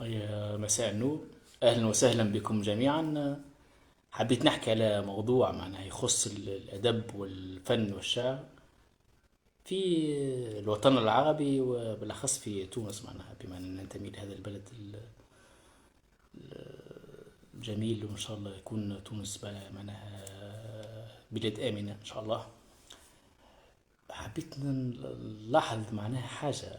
يا مساء النور، أهلا وسهلا بكم جميعا. حبيت نحكي على موضوع معناها يخص الأدب والفن والشعر في الوطن العربي وبالأخص في تونس، معناها بما أننا ننتمي لهذا البلد الجميل، وإن شاء الله يكون تونس معناها بلاد آمنة إن شاء الله. حبيت نلاحظ معناها حاجة،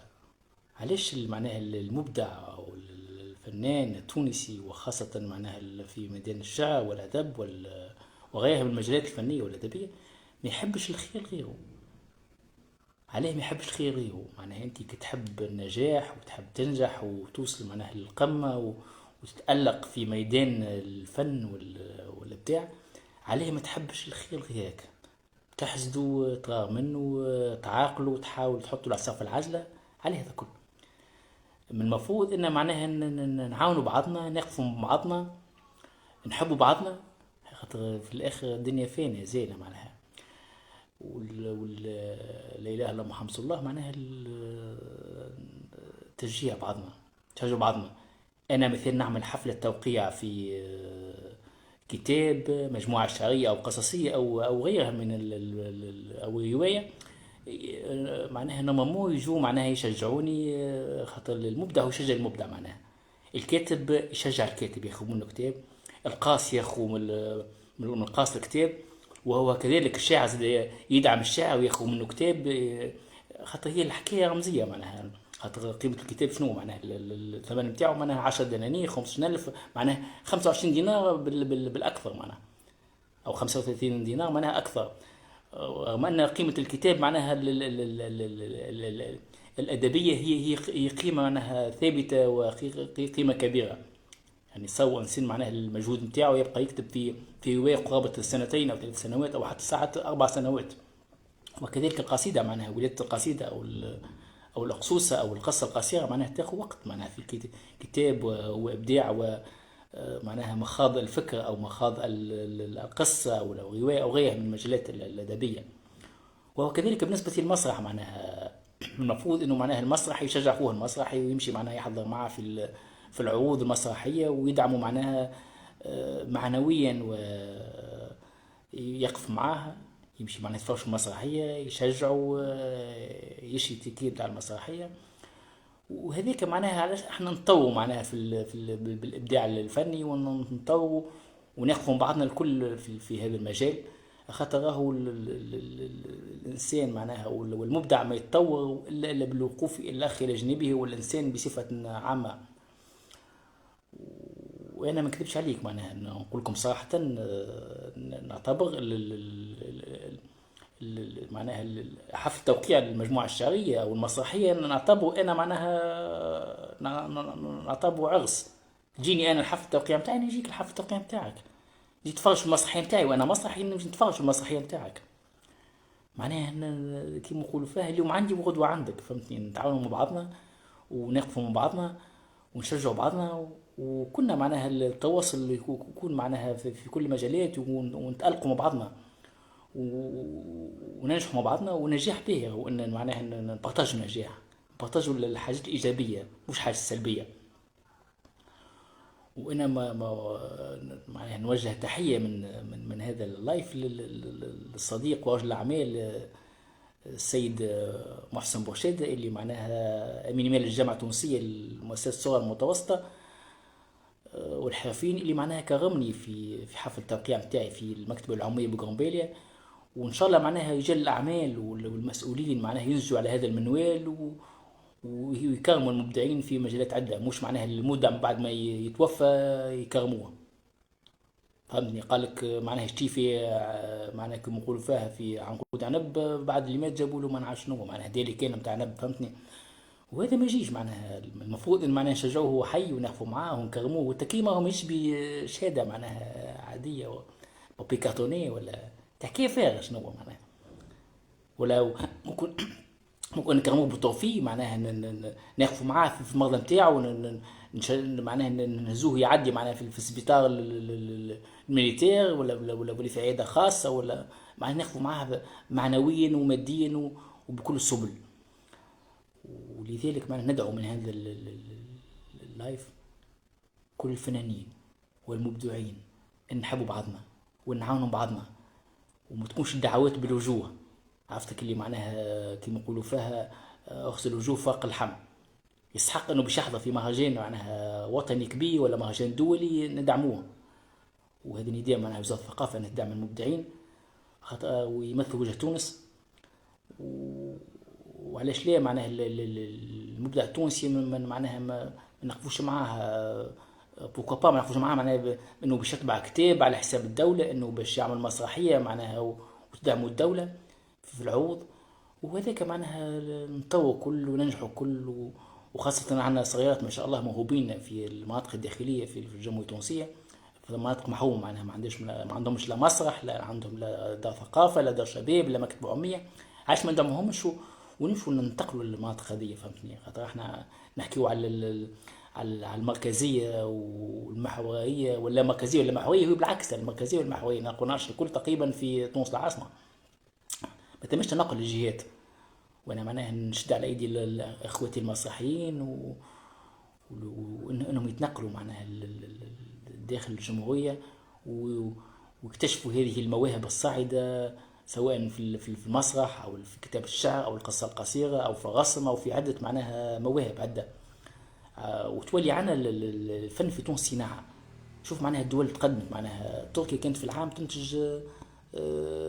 علاش معناها المبدع أو الفنان التونسي، وخاصة معناها في ميدان الشعر والأدب وغيرها من المجالات الفنية والأدبية، ما يحبش الخير غيره. عليه ما يحبش الخير غيره؟ معناها أنت كتحب النجاح وتحب تنجح وتوصل معناها للقمة وتتألق في ميدان الفن والإبداع، عليه ما تحبش الخير غيرك، تحسدوا تغار منه، تعاقلوا وتحاول تحطوا العصا في العجلة. عليه هذا كله من المفروض ان معناها نعاونوا بعضنا، نقفوا مع بعضنا، نحبوا بعضنا، خاطر في الاخر الدنيا فانية زينة معناها. لا اله الا محمد رسول الله، معناها تشجيع بعضنا، تشجع بعضنا. انا مثلا نعمل حفلة توقيع في كتاب، مجموعة شعرية او قصصية او غيرها من او رواية، معناها نمامو يجوا معناها يشجعوني، خاطر المبدع هو يشجع المبدع. معناها الكاتب يشجع الكاتب، ياخذ منه كتاب. القاص ياخذ من قاص الكتاب، وهو كذلك الشاعر يدعم الشاعر وياخذ منه كتاب، خاطر هي الحكايه رمزيه معناها. خاطر قيمة الكتاب شنو معناها؟ الثمن نتاعو معناها 10 دنانير، 25,000، معناها 25 دينار بالأكثر معناها، أو 35 دينار معناها أكثر. رغم أن قيمة الكتاب معناها الأدبية هي قيمة معناها ثابتة وقيمة كبيرة. يعني سواء إنسان معناها المجهود نتاعو يبقى يكتب في رواية قرابة السنتين أو 3 سنوات أو حتى ساعات 4 سنوات. وكذلك القصيدة معناها ولادة القصيدة أو الأقصوصة أو القصة القصيرة معناها تاخذ وقت معناها في كتاب وإبداع معناها مخاض الفكر أو مخاض القصة أو الرواية أو غيرها من المجالات الأدبية. وهو كذلك بالنسبة للمسرح معناها المفروض أنه معناها المسرح يشجع أخوه المسرحي ويمشي معناها يحضر معه في العروض المسرحية ويدعمه معناها معنويا، ويقف معاه، يمشي معناها يتفرج في المسرحية، يشجعه، يشري تيكيت على المسرحية. وهذيك معناها علاش احنا نطوروا معناها بالابداع الفني، ونطوروا ونقفوا بعضنا الكل في هذا المجال. خاطر راهو الانسان معناها والمبدع ما يتطور الا بالوقوف الاخ الى جانبه، والانسان بصفه عامه. وانا ما نكذبش عليك معناها نقول لكم صراحه، نعتبر معناها حفل توقيع المجموعة الشعرية أو المسرحية نعتبره أنا معناها نعتبره عرس. تجيني أنا الحفل التوقيع متاعي، أنا نجيك الحفل التوقيع متاعك، نجي تتفرج في المسرحية متاعي، وأنا مسرحي نجي نتفرج في المسرحية متاعك. معناها كيما نقولوا فيها اليوم عندي وغدوة عندك، فهمتني؟ نتعاونوا مع بعضنا ونقفوا مع بعضنا ونشجعوا بعضنا، وكنا معناها التواصل يكون معناها في كل مجالات، ونتألقوا مع بعضنا وننجحوا مع بعضنا. ونجاح به وان معناها نبارطاجوا النجاح، نبارطاجوا الحاجات الايجابيه مش حاجه سلبيه. وانا معناها نوجه تحيه من هذا اللايف للصديق ورجل الاعمال السيد محسن بورشيد، اللي معناها امين مال الجامعه التونسيه لمؤسسه الصغر المتوسطه والحرفيين، اللي معناها كرمني في حفل التوقيع متاعي في المكتبه العموميه بقرنبيليا. وان شاء الله معناها رجال الاعمال والمسؤولين معناها ينسجوا على هذا المنوال ويكرموا المبدعين في مجالات عدة، مش معناها المبدع بعد ما يتوفى يكرموه. فهمتني؟ قال لك معناها يشتي في معناها كما نقولوا فيها في عنقود عنب، بعد اللي مات جابوا له ما نعرف شنو، معناها ديالي كان نتاع عنب. فهمتني؟ وهذا ما يجيش معناها. المفروض ان معناها نشجعوه هو حي ونقفوا معاه ونكرموه، والتكريم راهو مش بشهاده معناها عاديه بابي كارتوني ولا تحكي فارغ شنو معناها. ولا ممكن نكرموه بالتوفيق، معناها نقفوا معاه في المرضى نتاعو، معناها نهزوه يعدي معناها في السبيطار الميليتير ولا في عياده خاصه، ولا معناها نقفوا معاه معنويا وماديا وبكل السبل. ولذلك معناها ندعو من هذا اللايف كل الفنانين والمبدعين ان نحبوا بعضنا ونعاونوا بعضنا، وما تكونش الدعوات بالوجوه. عرفتك اللي معناها كيما نقولوا فيها اغسل الوجوه فوق اللحم. يستحق انه باش يحضر في مهرجان معناها وطني كبير ولا مهرجان دولي ندعموه. وهذه نداء معناها وزارة الثقافة أن تدعم المبدعين ويمثلوا وجه تونس. وعلاش لا معناها المبدع التونسي معناها ما نقفوش معاه. بوكو با ما نقفوش معاه معناها انه باش يطبع كتاب على حساب الدولة، انه باش يعمل مسرحية معناها وتدعموا الدولة في العروض. وهذاك معناها نطور كل وننجحوا كل. وخاصة عندنا صغيرات ما شاء الله موهوبين في المناطق الداخلية في الجمهورية التونسية، في مناطق محرومة معناها ما عندهمش لا مسرح، لا عندهم لا دار ثقافة، لا دار شباب، لا مكتبة عمية. عاش ما ندعموهمش ونمشوا ننتقلوا للمناطق هذه. فهمتني؟ خاطر احنا نحكيو على المركزية والمحورية، ولا مركزية ولا محورية. هو بالعكس المركزية والمحورية نقولناش الكل تقريبا في تونس العاصمة، ما تمش تنقل للجهات. وانا معناها نشد على ايدي اخوتي المسرحيين وانهم يتنقلوا معناها داخل الجمهورية واكتشفوا هذه المواهب الصاعدة، سواء في المسرح أو في كتابة الشعر أو القصة القصيرة أو في الرسم أو في عدة معناها مواهب عدة. وتولي عنا الفن في تونس صناعة. شوف معناها الدول تقدمت، معناها تركيا كانت في العام تنتج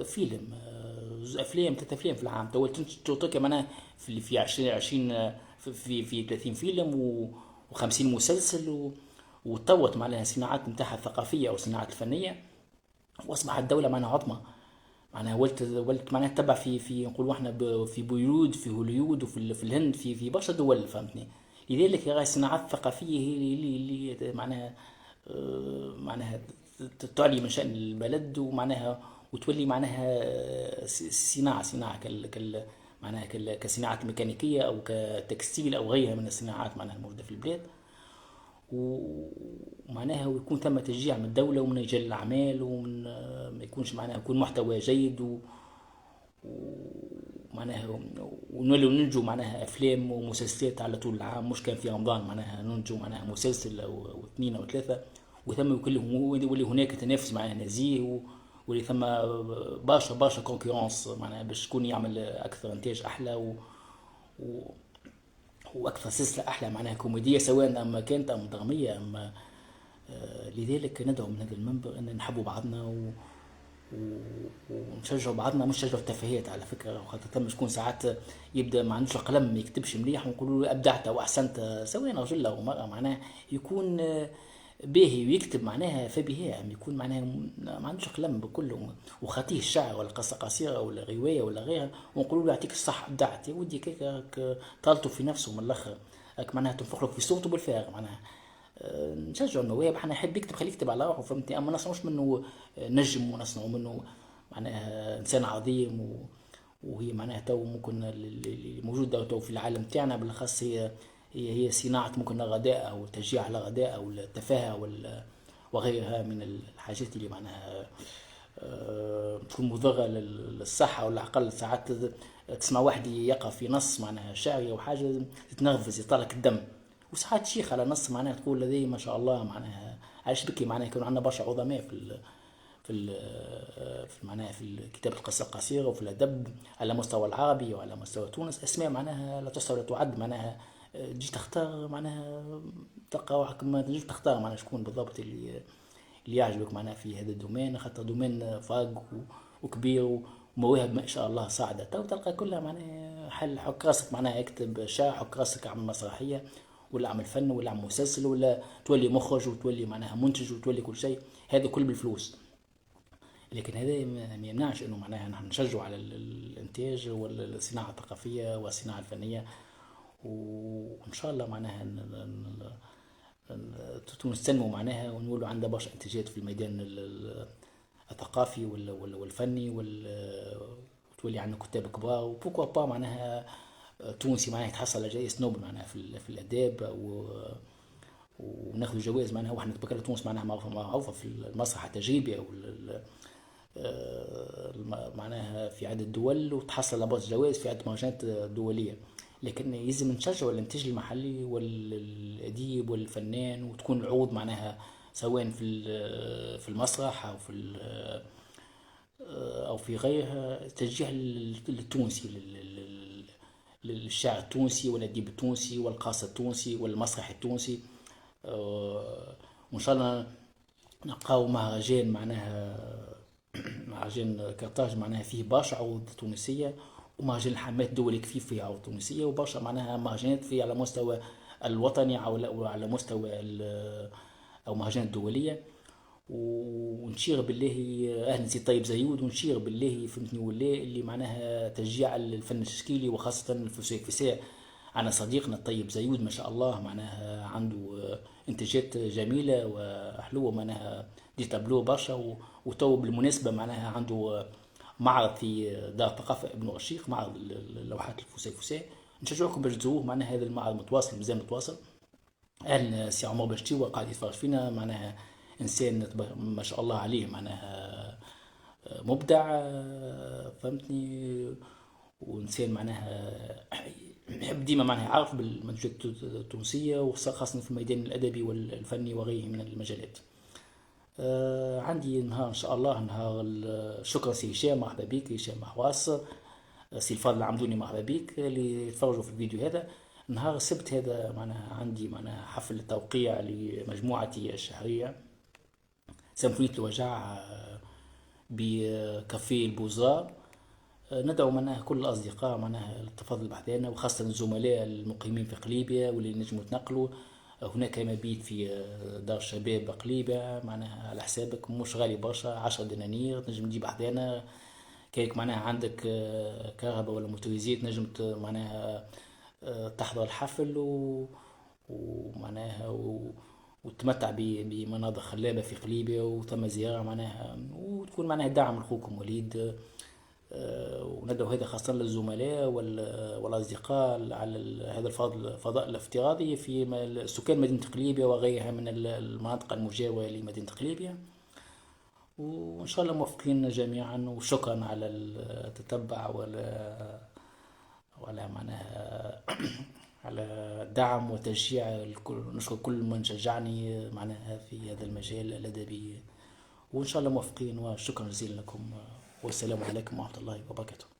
فيلم، افلام 3 افلام في العام. تو تنتج تركيا معناها في 2020 في 30 فيلم و50 مسلسل وتطورت معناها الصناعات نتاعها الثقافيه او الصناعات الفنيه، واصبحت دوله معناها عظمى. معناها ولت معناها تتبع في نقولوا احنا في بوليود، في هوليود، وفي الهند، في برشا دول. فهمتني؟ لذلك راهي الصناعات الثقافيه هي اللي معناها معناها تعلي من شأن البلد، ومعناها وتولي معناها صناعة معناها كصناعات ميكانيكية أو كتكستيل أو غيرها من الصناعات معناها الموجودة في البلاد. ومعناها ويكون ثم تشجيع من الدولة ومن رجال الأعمال، ومن ما يكونش معناها يكون محتوى جيد ومعناها ونولوا ننجو معناها أفلام ومسلسلات على طول العام، مش كان في رمضان معناها ننجو معناها مسلسل أو 2 أو 3. وثم يولي هناك تنافس معناها نزيه، واللي ثم برشا كونكورونس معناها باش شكون يعمل أكثر إنتاج أحلى و... واكثر سلسله احلى معناها كوميديه، سواء اما كانت ام دراميه اما لذلك ندعو من هذا المنبر ان نحبوا بعضنا ونشجعوا بعضنا، مش نشجعوا التفاهات على فكره. خاطر ثم شكون ساعات يبدا ما عندوش قلم ما يكتبش مليح ونقولوا له ابدعت واحسنت، سواء رجل او مراه معناها يكون باهي ويكتب معناها فبها، يكون معناها ما عندوش قلم بكله وخطيه الشعر ولا قصه قصيره ولا روايه ولا غيرها، ونقولوا له يعطيك الصح ابدعت يا ودي كيك طالته في نفسه من الاخر. معناها تنفخ له في صوته بالفارغ معناها. نشجعوا المواهب. احنا نحب يكتب خليه يكتب على روحه. فهمتني؟ اما نصنعوش منه نجم ونصنعوا منه معناها انسان عظيم. وهي معناها تو ممكن اللي موجوده تو في العالم تاعنا بالاخص هي صناعة ممكن الغداء أو التشجيع على الغداء أو التفاهة وغيرها من الحاجات اللي معناها تكون مضرة للصحة. ولا أقل ساعات تسمع واحد يقرأ في نص معناها شعري أو حاجة تتنرفز يطلق الدم، وساعات شيخ على نص معناها تقول هذه ما شاء الله معناها عايش بكي. معناها يكون عندنا برشا عظماء في معناها في كتابة القصة القصيرة وفي الأدب على مستوى العربي وعلى مستوى تونس، أسماء معناها لا تحصى ولا تعد. معناها تجي تختار معناها تلقى روحك ما تجيش تختار معناها شكون بالضبط اللي يعجبك معناها في هذا الدومين، خاطر دومين فاق وكبير ومواهب ما شاء الله صاعدة. تو تلقى كلها معناها حل حك راسك معناها اكتب شعر، حك راسك اعمل مسرحية ولا اعمل فن ولا اعمل مسلسل ولا تولي مخرج وتولي معناها منتج وتولي كل شيء، هذا كل بالفلوس. لكن هذا ما يمنعش انه معناها نحن نشجعوا على الانتاج والصناعة الثقافية والصناعة الفنية. وان شاء الله معناها تونس تنمو معناها ونولوا عندها برشا انتاجات في الميدان الثقافي والفني وتولي عندنا كتاب كبار. وبوكوا با معناها تونسي معناها يتحصل على جائزة نوبل معناها في الاداب وناخذ جوائز معناها. واحنا نتبكر تونس معناها معروفة في المسرح التجريبي او معناها في عدة دول، وتحصل على برشا جوائز في عدة مهرجانات دولية. لكن يلزم نشجعوا الإنتاج المحلي والأديب والفنان، وتكون العروض معناها سواء في المسرح أو أو في غيرها، تشجيع التونسي للشعر التونسي والأديب التونسي والقاصة التونسي والمسرح التونسي. وإن شاء الله نلقاو مهرجان معناها مهرجان قرطاج معناها فيه برشا عروض تونسية، ومهرجان الحماة الدولي كيف فيه عروض تونسية، وبرشا معناها مهرجانات في على مستوى الوطني أو على مستوى أو مهرجانات دولية. ونشير بالله أهلا سي طيب زيود، ونشير بالله فهمتني ولا اللي معناها تشجيع الفن التشكيلي وخاصة الفسيفساء. أنا صديقنا الطيب زيود ما شاء الله معناها عنده إنتاجات جميلة وحلوة معناها دي تابلو برشا. وتو بالمناسبة معناها عنده معرض في دار الثقافة ابن رشيق، معرض اللوحات الفسيفساء. نشجعكم باش تزوروه معناها، هذا المعرض متواصل مازال متواصل. أهلا سي عمر بشتي قاعد يتفرج فينا معناها إنسان ما شاء الله عليه معناها مبدع فهمتني، وإنسان معناها يحب ديما معناها يعرف بالمنتوجات التونسية وخاصة في الميدان الأدبي والفني وغيره من المجالات. عندي نهار إن شاء الله نهار شكرا سي هشام، مرحبا بك هشام محواس. سي الفاضل العمدوني مرحبا بك اللي يتفرجوا في الفيديو هذا. نهار السبت هذا معناها عندي معناها حفل توقيع لمجموعتي الشهرية سيمفونية الوجع بكافيه البوزار. ندعو معناها كل الأصدقاء معناها التفضل بحذانا، وخاصة الزملاء المقيمين في قليبية واللي نجموا يتنقلوا. هناك مبيت في دار الشباب قليبة معناها على حسابك، مش غالي برشا، 10 دنانير تنجم تجيب حذانا. كيك معناها عندك كهرباء ولا موتوريزيت نجم معناها تحضر الحفل ومعناها وتمتع بمناظر خلابة في قليبية، وثم زيارة معناها، وتكون معناها دعم لأخوكم وليد. وندعو هذا خاصة للزملاء والأصدقاء على هذا الفضاء الافتراضي في سكان مدينة قليبية وغيرها من المناطق المجاورة لمدينة قليبية. وإن شاء الله موفقين جميعا، وشكرا على التتبع وعلى معناها على الدعم وتشجيع الكل. نشكر كل من شجعني معناها في هذا المجال الأدبي، وإن شاء الله موفقين، وشكرا جزيلا لكم، والسلام عليكم ورحمة الله وبركاته.